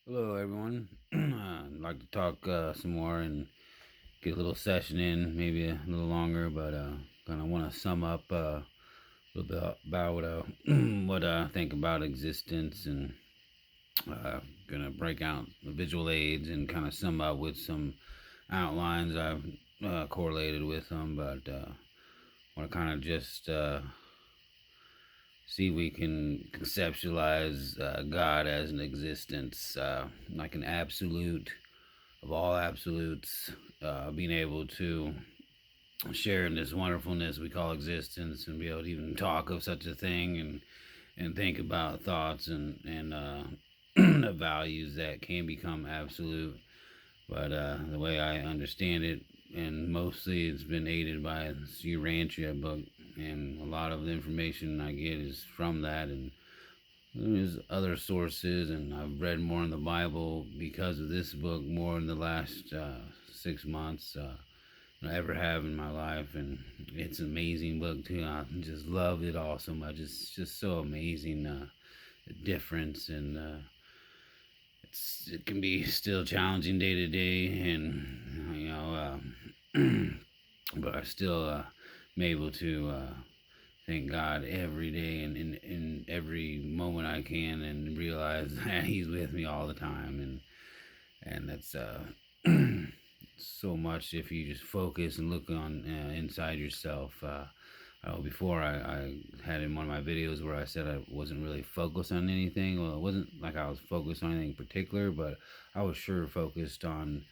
Hello, everyone. I'd like to talk some more and get a little session in, maybe a little longer, but kind of want to sum up a little bit about what I think about existence and gonna break out the visual aids and kind of sum up with some outlines I've correlated with them, but want to kind of just see if we can conceptualize God as an existence, like an absolute of all absolutes, being able to share in this wonderfulness we call existence and be able to even talk of such a thing and think about thoughts and the values that can become absolute. But the way I understand it, and mostly it's been aided by this Urantia book, and a lot of the information I get is from that. And there's other sources, and I've read more in the Bible because of this book more in the last 6 months than I ever have in my life. And it's an amazing book, too. I just love it all so much. It's just so amazing, the difference. And it can be still challenging day to day. And, but I still am able to. Thank God every day and in every moment I can and realize that He's with me all the time and that's so much if you just focus and look on inside yourself. Before I had in one of my videos where I said I wasn't really focused on anything. Well, it wasn't like I was focused on anything particular, but I was sure focused on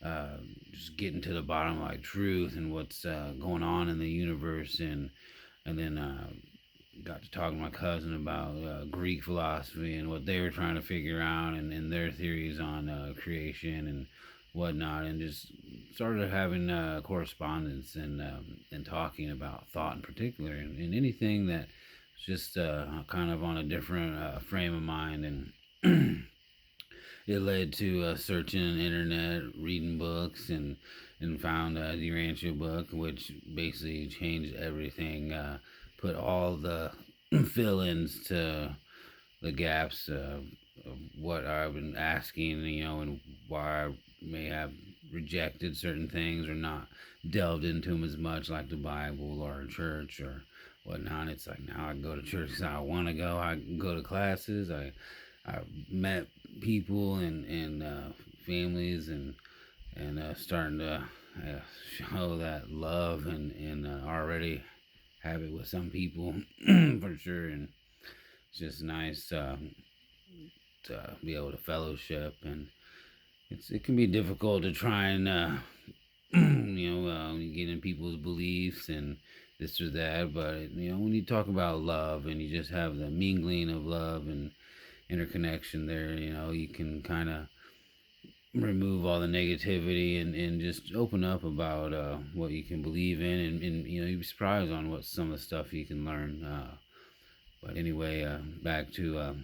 uh, just getting to the bottom of like truth and what's going on in the universe and then got to talking to my cousin about Greek philosophy and what they were trying to figure out and their theories on creation and whatnot, and just started having correspondence and talking about thought in particular and anything that just kind of on a different frame of mind and it led to searching the internet, reading books, and found the Rancho book, which basically changed everything. Put all the fill-ins to the gaps of what I've been asking, and why I may have rejected certain things or not delved into them as much, like the Bible or church or whatnot. It's like now I go to church because I want to go. I go to classes. I met people and families and starting to show that love and already have it with some people for sure. And it's just nice to be able to fellowship, and it can be difficult to try and you get in people's beliefs and this or that, but when you talk about love and you just have the mingling of love and interconnection there, you can kind of remove all the negativity and just open up about what you can believe in and you'd be surprised on what some of the stuff you can learn. But anyway, back to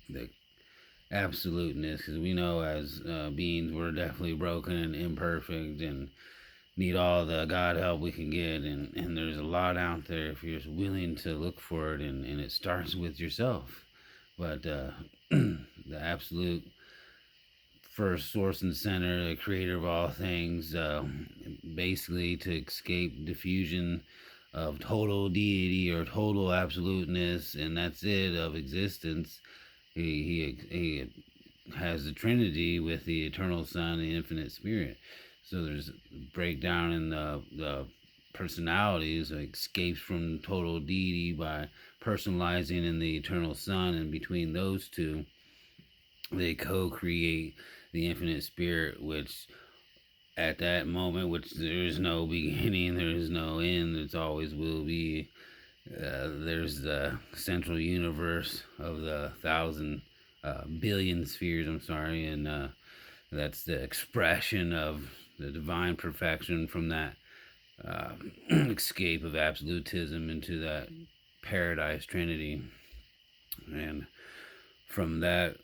the absoluteness, because we know as beings we're definitely broken and imperfect and need all the God help we can get, and there's a lot out there if you're just willing to look for it, and it starts with yourself. But the absolute first source and center, the creator of all things, basically to escape diffusion of total deity or total absoluteness, and that's it of existence. He has the Trinity with the eternal Son and the infinite Spirit. So there's breakdown in the personalities, like escapes from total deity by personalizing in the eternal Son, and between those two, they co-create the infinite Spirit, which at that moment, which there is no beginning, there is no end, it's always will be. There's the central universe of the thousand billion spheres. I'm sorry, and that's the expression of the divine perfection from that uh, escape of absolutism into that paradise trinity. And from that,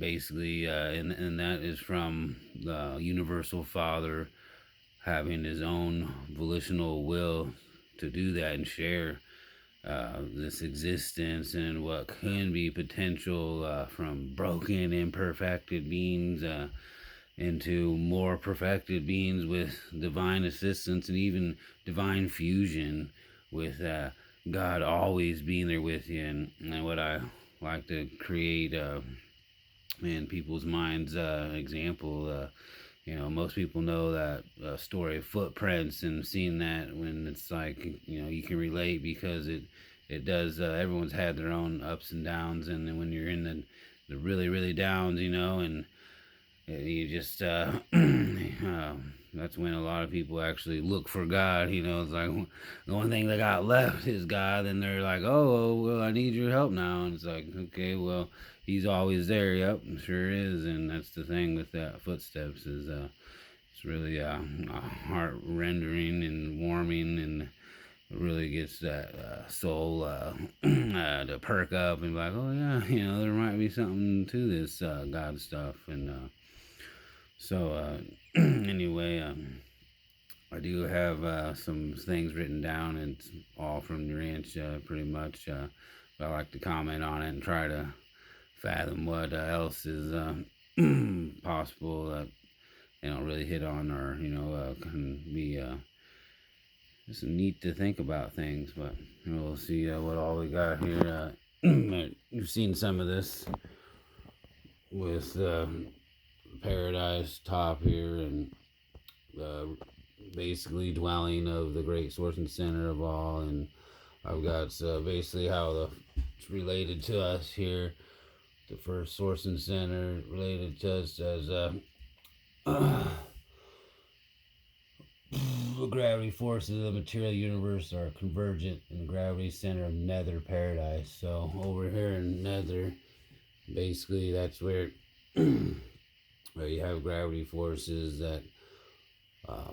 basically, and that is from the universal Father having his own volitional will to do that and share this existence and what can be potential from broken, imperfected beings into more perfected beings with divine assistance and even divine fusion with God always being there with you. And what I like to create in people's minds example. Most people know that story of footprints and seeing that when it's like you can relate because it does. Everyone's had their own ups and downs, and then when you're in the really really downs, and you just that's when a lot of people actually look for God. It's like the only thing they got left is God, and they're like, oh well, I need your help now, and it's like, okay, well, He's always there. Yep, sure is. And that's the thing with that footsteps is it's really heart rendering and warming, and it really gets that soul to perk up and be like, oh yeah, there might be something to this God stuff. And anyway, I do have some things written down, and it's all from the ranch, pretty much. But I like to comment on it and try to fathom what else is possible that they don't really hit on, or can be just neat to think about things. But we'll see what all we got here. You've seen some of this with Paradise Top here, and uh, basically dwelling of the great source and center of all. And I've got basically how it's related to us here. The first source and center related to us as the gravity forces of the material universe are convergent in the gravity center of nether paradise. So over here in nether, basically that's where where you have gravity forces that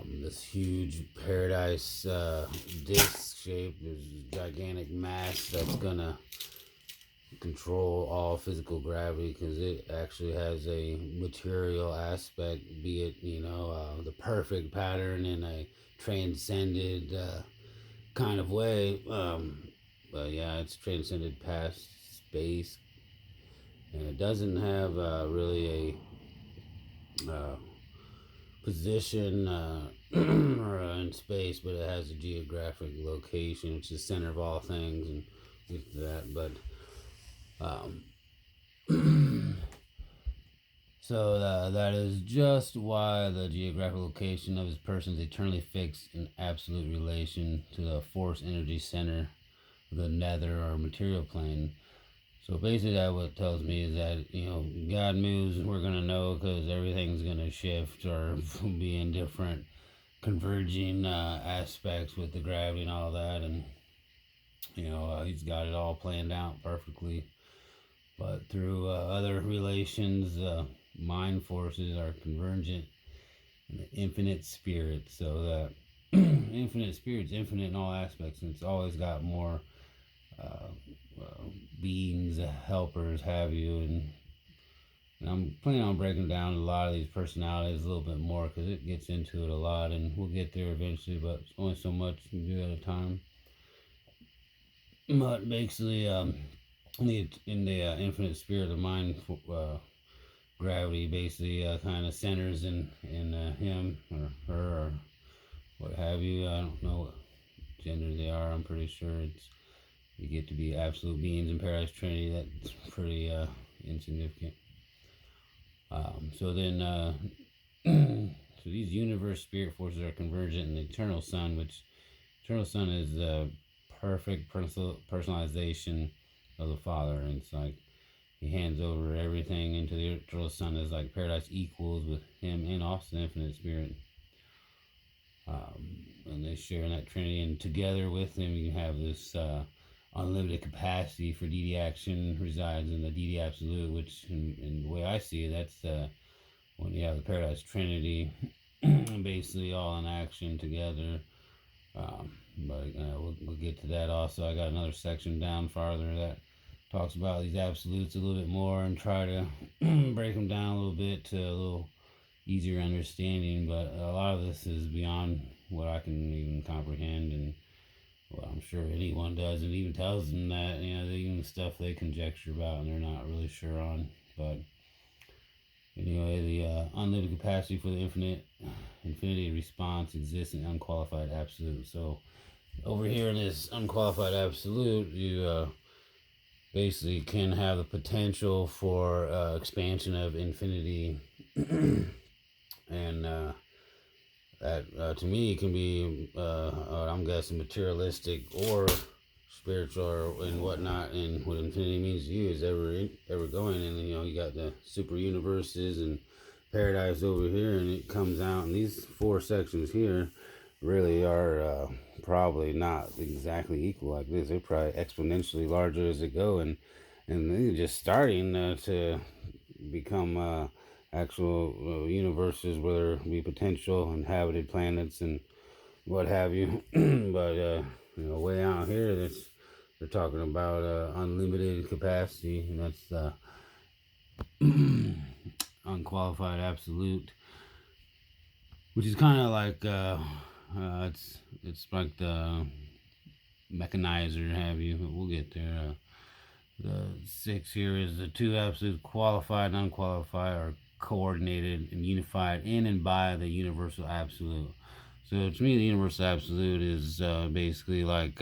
this huge paradise disc shape. There's gigantic mass that's gonna control all physical gravity because it actually has a material aspect, be it the perfect pattern in a transcended kind of way. But yeah, it's transcended past space, and it doesn't have really a position or in space, but it has a geographic location, which is the center of all things, and with that. But um, so that is just why the geographic location of his person is eternally fixed in absolute relation to the force energy center of the nether or material plane. So basically, that what it tells me is that God moves, we're gonna know because everything's gonna shift or be in different converging aspects with the gravity and all that, and He's got it all planned out perfectly. But through other relations, mind forces are convergent in the infinite spirit. So that infinite spirit's infinite in all aspects, and it's always got more uh, beings, helpers, have you, and I'm planning on breaking down a lot of these personalities a little bit more because it gets into it a lot, and we'll get there eventually. But it's only so much you can do at a time. But basically, in the infinite spirit of mind, gravity basically kind of centers in him or her or what have you. I don't know what gender they are. I'm pretty sure it's you get to be absolute beings in Paradise Trinity. That's pretty insignificant. So then, so these universe spirit forces are convergent in the eternal sun, which eternal sun is the perfect personalization of the Father, and it's like He hands over everything into the eternal sun as like paradise equals with Him and also the infinite spirit. And they share in that Trinity, and together with Him, you have this unlimited capacity for DD action resides in the DD absolute, which, in the way I see it, that's when you have the Paradise Trinity, basically all in action together. But we'll get to that also. I got another section down farther that talks about these absolutes a little bit more and try to break them down a little bit to a little easier understanding. But a lot of this is beyond what I can even comprehend, and Well, I'm sure anyone does, and even tells them that, even stuff they conjecture about and they're not really sure on. But anyway, the unlimited capacity for the infinity response exists in unqualified absolute. So over here in this unqualified absolute, you basically can have the potential for expansion of infinity, and that to me can be, I'm guessing, materialistic or spiritual or and whatnot. And what infinity means to you is ever going. And you got the super universes and paradise over here, and it comes out. And these four sections here really are probably not exactly equal like this. They're probably exponentially larger as they go, and they're just starting to become actual universes where there be potential inhabited planets and what have you. But way out here, they're talking about unlimited capacity, and that's unqualified absolute, which is kind of like it's like the mechanizer have you. But we'll get there. The six here is the two absolute qualified and unqualified are coordinated and unified in and by the universal absolute. So to me, the universal absolute is basically like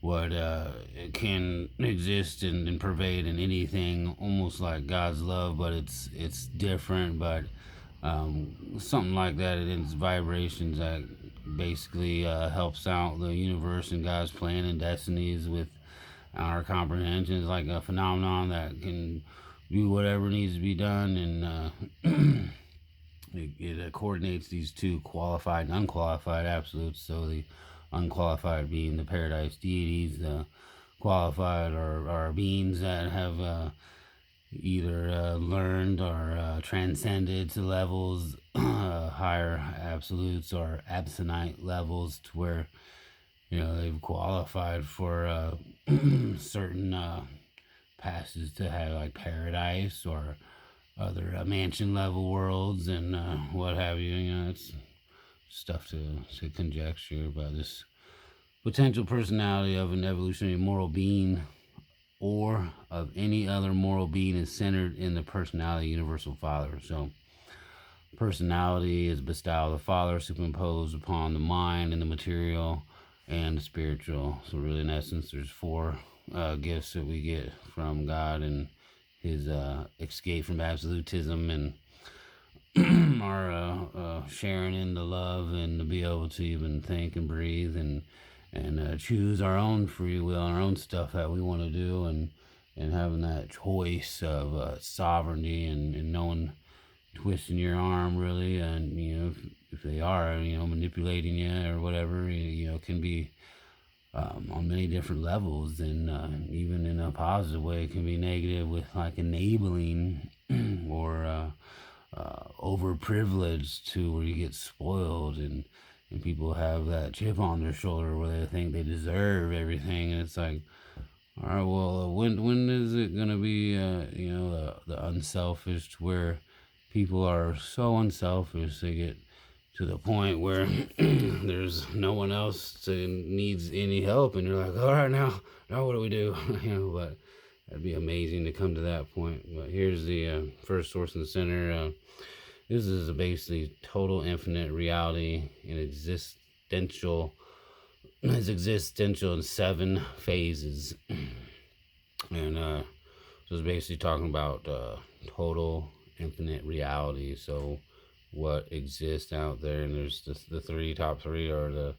what it can exist and pervade in anything, almost like God's love, but it's different. But something like that. It's vibrations that basically helps out the universe and God's plan and destinies with our comprehension. Is like a phenomenon that can do whatever needs to be done, and it coordinates these two qualified and unqualified absolutes. So the unqualified being the paradise deities, the qualified are beings that have either learned or transcended to levels higher absolutes or absonite levels, to where they've qualified for certain passes to have like paradise or other mansion level worlds and what have you. It's stuff to conjecture about this potential personality of an evolutionary moral being or of any other moral being is centered in the personality of universal father. So personality is bestowed of the father superimposed upon the mind and the material and the spiritual. So really, in essence, there's four gifts that we get from God and his escape from absolutism, and our sharing in the love and to be able to even think and breathe and choose our own free will, our own stuff that we want to do, and having that choice of sovereignty and no one twisting your arm really, and if they are manipulating you or whatever, can be on many different levels, and even in a positive way it can be negative with like enabling or overprivileged to where you get spoiled, and people have that chip on their shoulder where they think they deserve everything, and it's like, all right, well, when is it gonna be the unselfish, to where people are so unselfish they get to the point where there's no one else to needs any help, and you're like, all right, now what do we do? But that'd be amazing to come to that point. But here's the first source in the center. This is basically total infinite reality and existential. It's existential in seven phases, and so it's basically talking about total infinite reality. So what exists out there, and there's the top three are the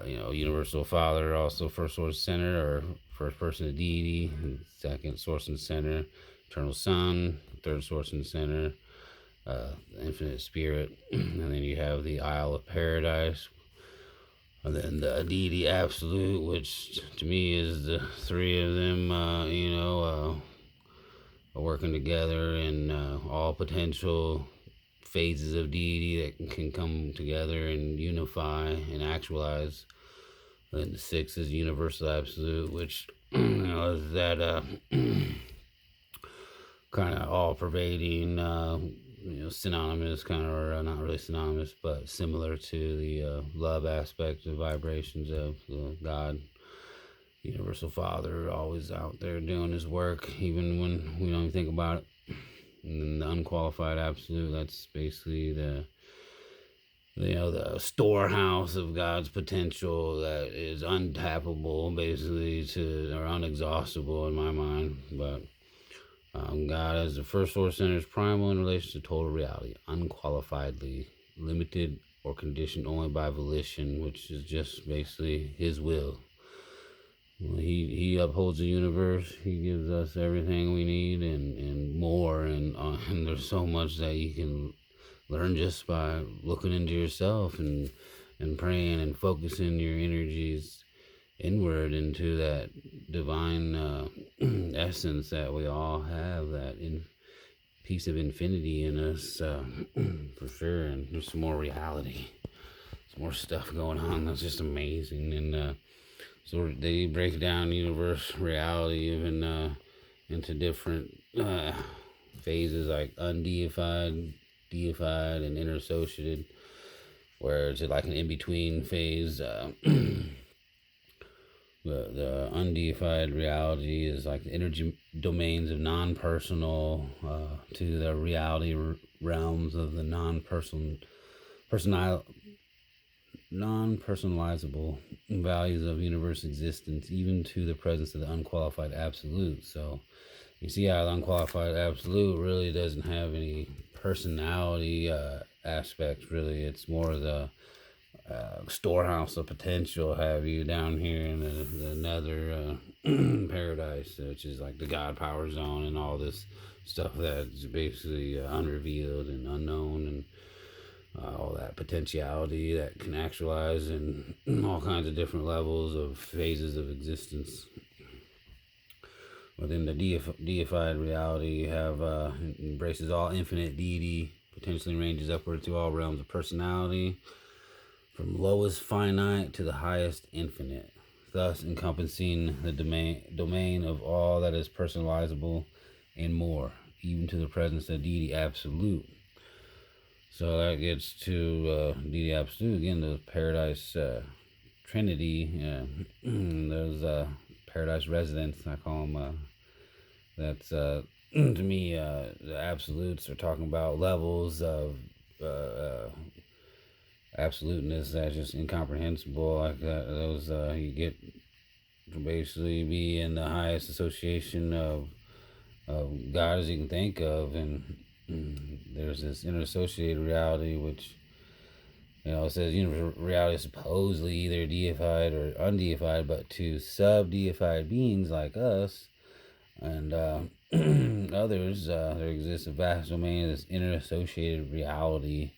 universal father, also first source center or first person of deity, second source and center, eternal son, third source and center, infinite spirit, and then you have the Isle of Paradise, and then the deity absolute, which to me is the three of them, working together in all potential phases of deity that can come together and unify and actualize. And the six is universal absolute, which is that kind of all pervading synonymous, kind of, or not really synonymous, but similar to the love aspect of vibrations of God, Universal Father, always out there doing His work, even when we don't even think about it. And then the unqualified absolute, that's basically the storehouse of God's potential that is untappable, basically, to or unexhaustible in my mind. But God, as the first source center, is primal in relation to total reality, unqualifiedly limited or conditioned only by volition, which is just basically His will. He upholds the universe. He gives us everything we need and more. And there's so much that you can learn just by looking into yourself and praying and focusing your energies inward into that divine essence that we all have, that piece of infinity in us, for sure. And there's some more reality, some more stuff going on that's just amazing. And so they break down universe reality even into different phases, like undeified, deified, and interassociated, where it's like an in-between phase. The undeified reality is like the energy domains of non-personal to the reality realms of the personal non-personalizable values of universe existence, even to the presence of the unqualified absolute. So you see how the unqualified absolute really doesn't have any personality aspects. Really, it's more the storehouse of potential, have you, down here in the nether paradise, which is like the God power zone and all this stuff that's basically unrevealed and unknown, and all that potentiality that can actualize in all kinds of different levels of phases of existence. Within the deified reality, you have embraces all infinite deity, potentially ranges upward to all realms of personality, from lowest finite to the highest infinite, thus encompassing the domain of all that is personalizable and more, even to the presence of deity absolute. So that gets to deity absolute again. The paradise trinity, those paradise residents, I call them. That's to me, the absolutes are talking about levels of absoluteness that's just incomprehensible. Like those, you get to basically be in the highest association of God as you can think of, and there's this interassociated reality, which it says universal reality is supposedly either deified or undeified, but to sub-deified beings like us and others, there exists a vast domain of this interassociated reality,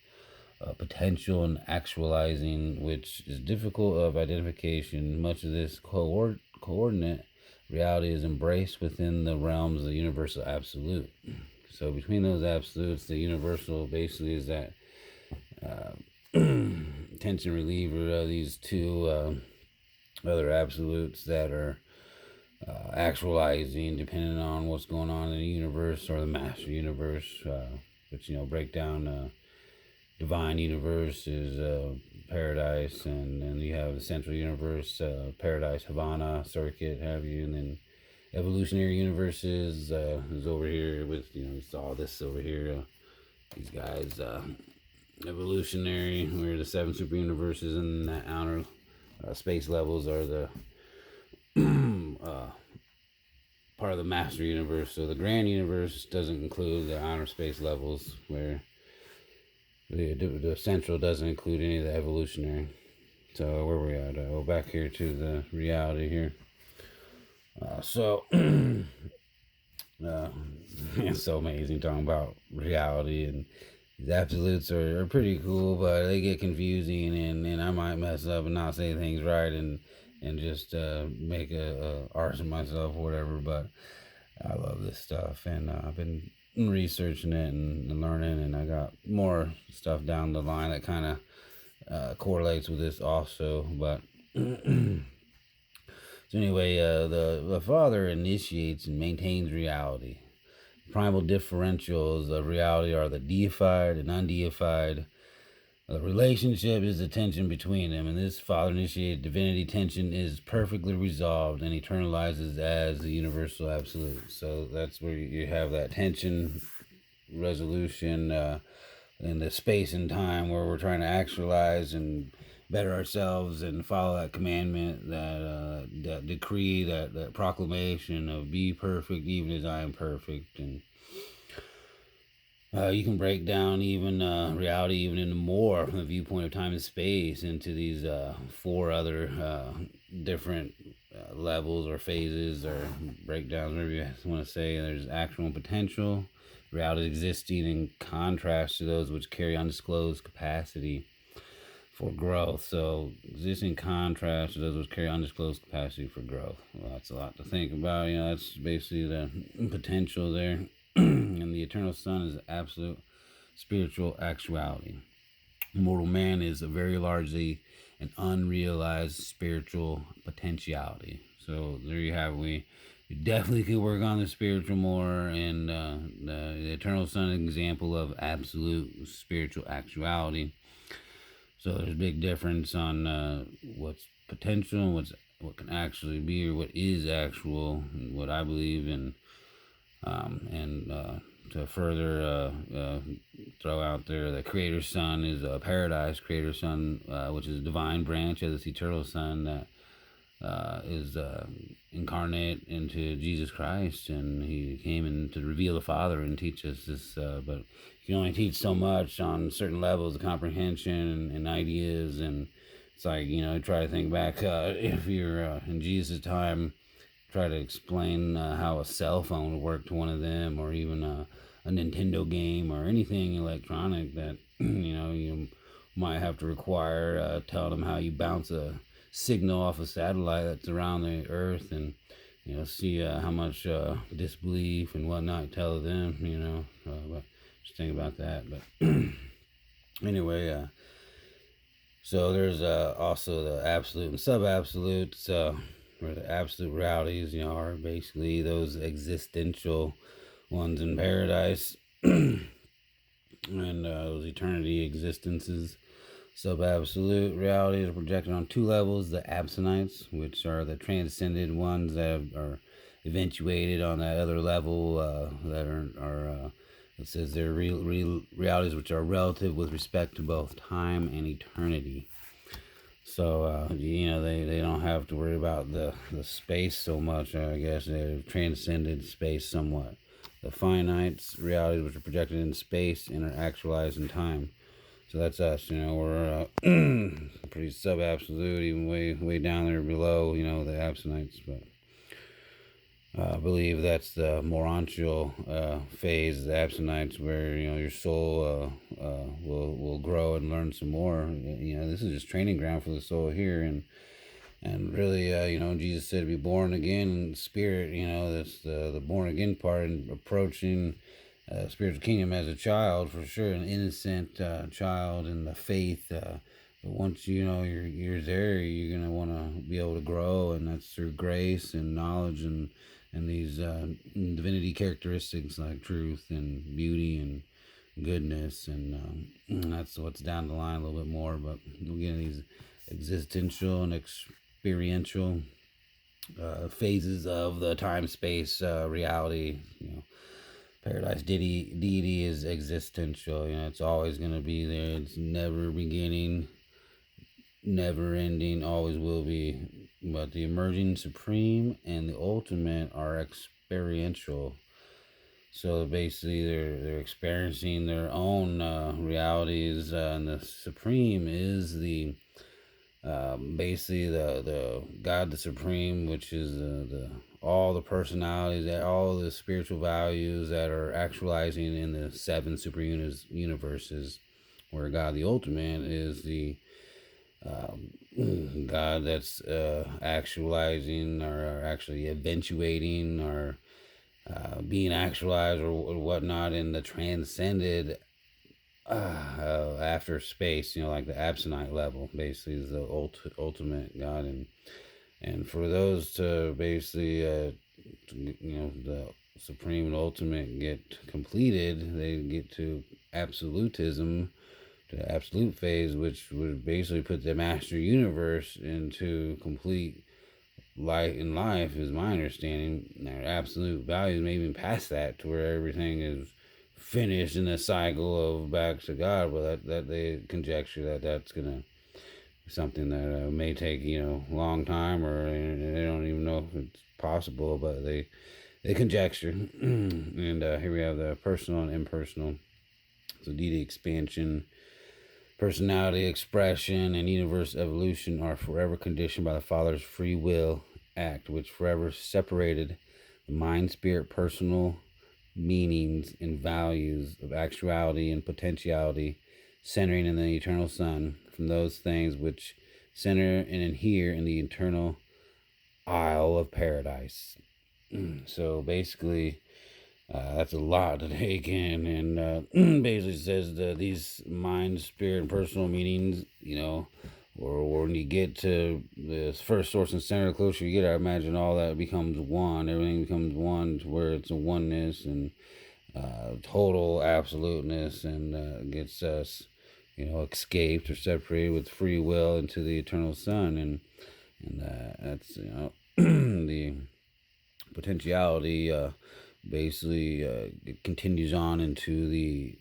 potential and actualizing, which is difficult of identification. Much of this coordinate reality is embraced within the realms of the universal absolute. So between those absolutes, the universal basically is that tension reliever of these two other absolutes that are actualizing, depending on what's going on in the universe or the master universe, which break down divine universe is paradise, and then you have the central universe, paradise, Havana circuit, have you, and then evolutionary universes is over here with we saw this over here. These guys, evolutionary, where the seven super universes and the outer space levels are the part of the master universe. So the grand universe doesn't include the outer space levels, where the central doesn't include any of the evolutionary. So where we at? Go back here to the reality here. So it's so amazing talking about reality, and these absolutes are pretty cool, but they get confusing, and I might mess up and not say things right, and just make a arse of myself or whatever. But I love this stuff, and I've been researching it and learning, and I got more stuff down the line that kind of correlates with this also. But so anyway, the father initiates and maintains reality, primal differentials of reality are the deified and undeified. The relationship is the tension between them, and this father initiated divinity tension is perfectly resolved and eternalizes as the universal absolute. So that's where you have that tension resolution in the space and time where we're trying to actualize and better ourselves and follow that commandment, that decree, that proclamation of be perfect even as I am perfect. And you can break down even reality even into more from the viewpoint of time and space into these four other different levels or phases or breakdowns, whatever you want to say. There's actual and potential. Reality existing in contrast to those which carry undisclosed capacity for growth. So existing contrast to those which carry undisclosed capacity for growth. Well, that's a lot to think about. That's basically the potential there. And the eternal sun is absolute spiritual actuality. Mortal man is a very largely an unrealized spiritual potentiality. So there you have we definitely could work on the spiritual more, and the eternal sun is an example of absolute spiritual actuality. So there's a big difference on what's potential and what can actually be or what is actual, and what I believe in. And to further throw out there, the Creator Son is a paradise. Creator Son, which is a divine branch of this eternal Son that is incarnate into Jesus Christ, and he came in to reveal the Father and teach us this. But you can only teach so much on certain levels of comprehension and ideas, and it's like try to think back if you're in Jesus' time. Try to explain how a cell phone would work to one of them, or even a Nintendo game, or anything electronic that you might have to require. Tell them how you bounce a signal off a satellite that's around the Earth, and see how much disbelief and whatnot tell them. But just think about that. But anyway, so there's also the absolute and sub-absolutes, where the absolute realities, are basically those existential ones in paradise, and those eternity existences. Sub-absolute realities are projected on two levels: the absinites, which are the transcended ones that are eventuated on that other level, that are it says they're real realities which are relative with respect to both time and eternity. So they don't have to worry about the space so much. I guess they've transcended space somewhat. The finite realities which are projected in space and are actualized in time. So that's us. We're pretty sub-absolute, even way down there below. The absinites, but. I believe that's the morontial phase, the absinites, where your soul will grow and learn some more. This is just training ground for the soul here, and really, Jesus said to be born again in spirit. That's the born again part, and approaching spiritual kingdom as a child for sure, an innocent child in the faith. But once you're there, you're gonna want to be able to grow, and that's through grace and knowledge and these divinity characteristics like truth and beauty and goodness, and that's what's down the line a little bit more. But we'll get into these existential and experiential phases of the time space reality. Paradise deity is existential. It's always going to be there. It's never beginning, never ending, always will be. But the emerging supreme and the ultimate are experiential. So basically, they're experiencing their own realities, and the supreme is the basically the God, the supreme, which is the all the personalities, all the spiritual values that are actualizing in the seven super universes, where God, the ultimate, is the God that's actualizing or actually eventuating or being actualized or whatnot in the transcended after space, like the absinthe level, basically is the ultimate God, and for those to basically, the supreme and ultimate get completed, they get to absolutism, the absolute phase, which would basically put the master universe into complete light in life, is my understanding. Their absolute values may even pass that to where everything is finished in the cycle of back to God. But that they conjecture that that's gonna something that may take a long time, or they don't even know if it's possible, but they conjecture. And here we have the personal and impersonal. So D to expansion, personality expression, and universe evolution are forever conditioned by the Father's free will act, which forever separated the mind, spirit, personal meanings, and values of actuality and potentiality, centering in the eternal Son, from those things which center and adhere in the eternal Isle of Paradise. So basically, that's a lot to take in, and basically says that these mind, spirit, and personal meanings, or when you get to the first source and center, the closer you get, I imagine all that becomes one. Everything becomes one, to where it's a oneness and total absoluteness, and gets us, escaped or separated with free will into the eternal Son, and that's the potentiality. Basically, it continues on into the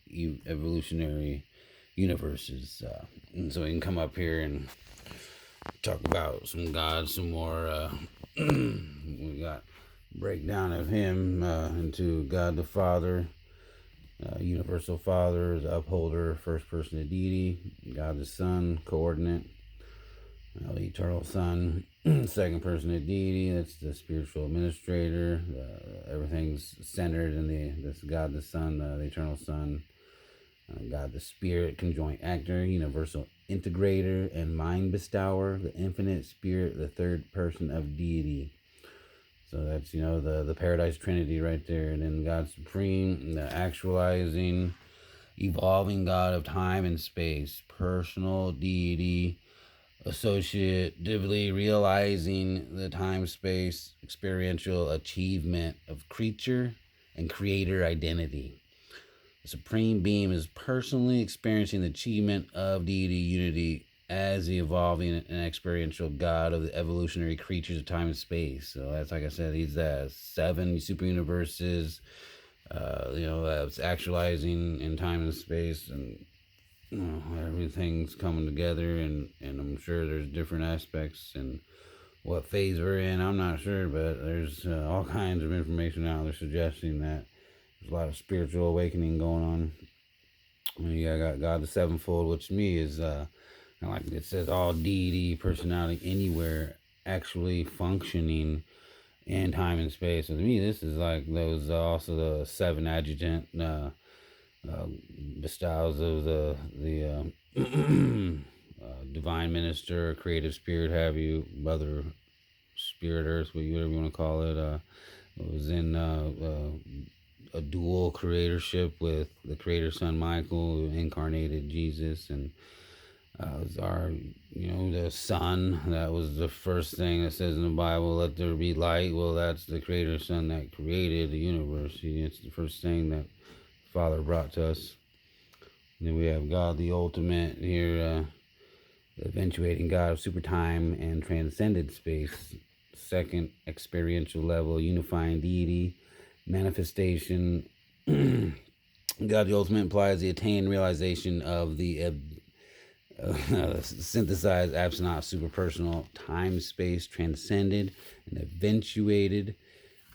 evolutionary universes. And so we can come up here and talk about some gods some more. We got breakdown of him into God the Father, universal Father, the upholder, first person of deity, God the Son, coordinate, the eternal Son, second person of deity. That's the spiritual administrator. Everything's centered in this God the Son, the eternal Son. God the Spirit, conjoint actor, universal integrator, and mind bestower. The infinite Spirit, the third person of deity. So that's the Paradise Trinity right there. And then God Supreme, the actualizing, evolving God of time and space, personal deity, associatively realizing the time space experiential achievement of creature and creator identity. The Supreme Being is personally experiencing the achievement of deity unity as the evolving and experiential God of the evolutionary creatures of time and space. So that's, like I said, these 7 super universes, that's actualizing in time and space, and everything's coming together, and I'm sure there's different aspects, and what phase we're in, I'm not sure, but there's all kinds of information out there suggesting that there's a lot of spiritual awakening going on. I got God the Sevenfold, which to me is like it says, all deity, personality, anywhere actually functioning in time and space. So to me, this is like those also the 7 adjutant uh, bestows of the divine minister, creative spirit, have you, mother spirit, earth, whatever you want to call it. It was in a dual creatorship with the creator son Michael, who incarnated Jesus, and was our, the sun. That was the first thing that says in the Bible, let there be light. Well, that's the creator son that created the universe. It's the first thing that Father brought to us. And then we have God the ultimate here, the eventuating God of super time and transcended space. Second experiential level, unifying deity, manifestation. God the ultimate implies the attained realization of the synthesized, absent, super personal, time space, transcended, and eventuated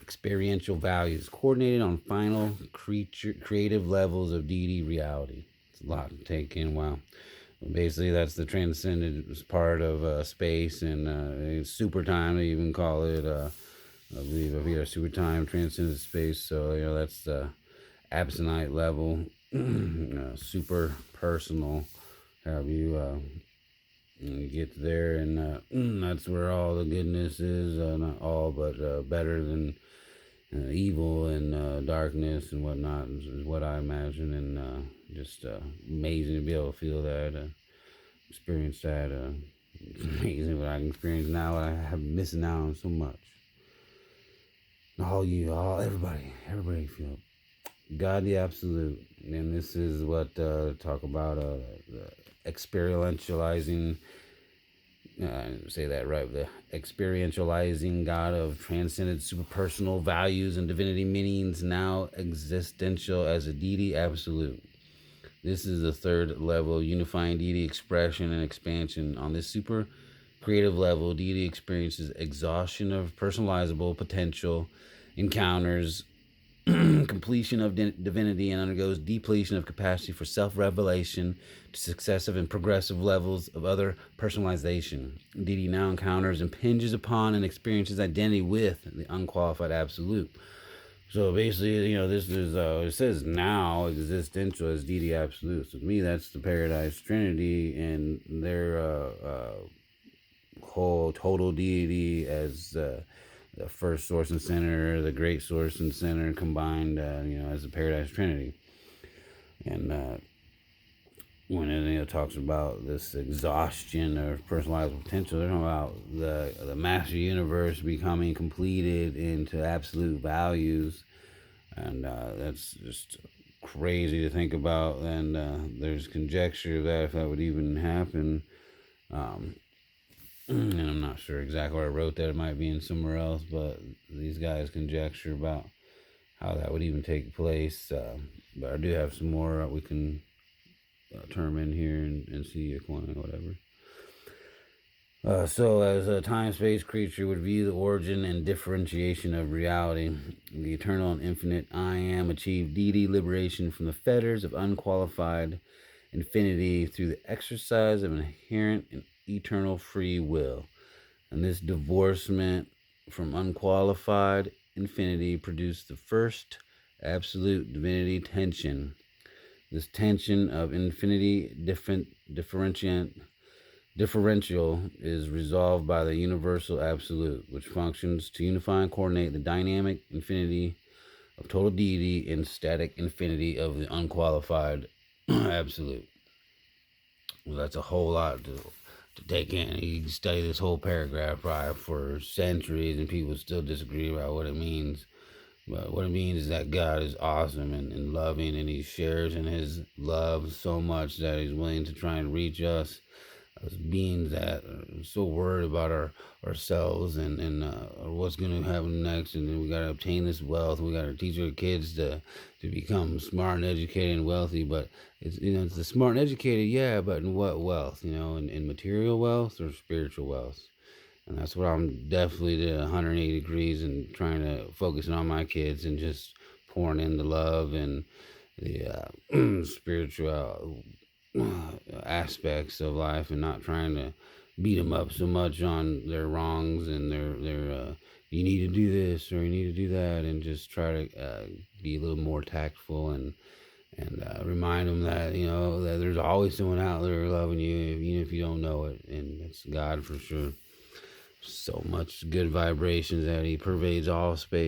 experiential values, coordinated on final creative levels of deity reality. It's a lot to take in. Wow. Basically, that's the transcendent part of space and super time. They even call it, I believe, over here, super time, transcendent space. So that's the absentite level, super personal. Have you get there, and that's where all the goodness is. Not all, but better than evil and darkness and whatnot is what I imagine, and just amazing to be able to feel that, experience that. It's amazing what I can experience now. I have missing out on so much. all everybody feel God the absolute. And this is what talk about the experientializing. Say that right. The experientializing God of transcended superpersonal values and divinity meanings, now existential as a deity absolute. This is the third level, unifying deity expression and expansion. On this super creative level, deity experiences exhaustion of personalizable potential, encounters completion of divinity, and undergoes depletion of capacity for self-revelation to successive and progressive levels of other personalization. Deity now encounters, impinges upon, and experiences identity with the unqualified absolute. So basically, this is it says now existential as DD absolute. So to me, that's the Paradise Trinity and their whole total deity as the first source and center, the great source and center combined, as the Paradise Trinity. And when it talks about this exhaustion of personalized potential, they're talking about the master universe becoming completed into absolute values, and that's just crazy to think about. And there's conjecture that if that would even happen, and I'm not sure exactly where I wrote that. It might be in somewhere else, but these guys conjecture about how that would even take place. But I do have some more we can term in here and see a coin or whatever. So, as a time space creature, would view the origin and differentiation of reality. The eternal and infinite I am achieved deity liberation from the fetters of unqualified infinity through the exercise of inherent and eternal free will. And this divorcement from unqualified infinity produced the first absolute divinity tension. This tension of infinity differential is resolved by the universal absolute, which functions to unify and coordinate the dynamic infinity of total deity and static infinity of the unqualified absolute. Well, that's a whole lot to take in. You can study this whole paragraph probably for centuries, and people still disagree about what it means. But what it means is that God is awesome and loving, and He shares in His love so much that He's willing to try and reach us as beings that are so worried about ourselves and what's going to happen next, and then we got to obtain this wealth. We got to teach our kids to become smart and educated and wealthy. But it's the smart and educated, yeah. But in what wealth? In material wealth or spiritual wealth? And that's what I'm definitely did 180 degrees and trying to focus on my kids and just pouring in the love and the spiritual aspects of life, and not trying to beat them up so much on their wrongs and their you need to do this or you need to do that, and just try to be a little more tactful and remind them that that there's always someone out there loving you, even if you don't know it, and it's God for sure. So much good vibrations that He pervades all space.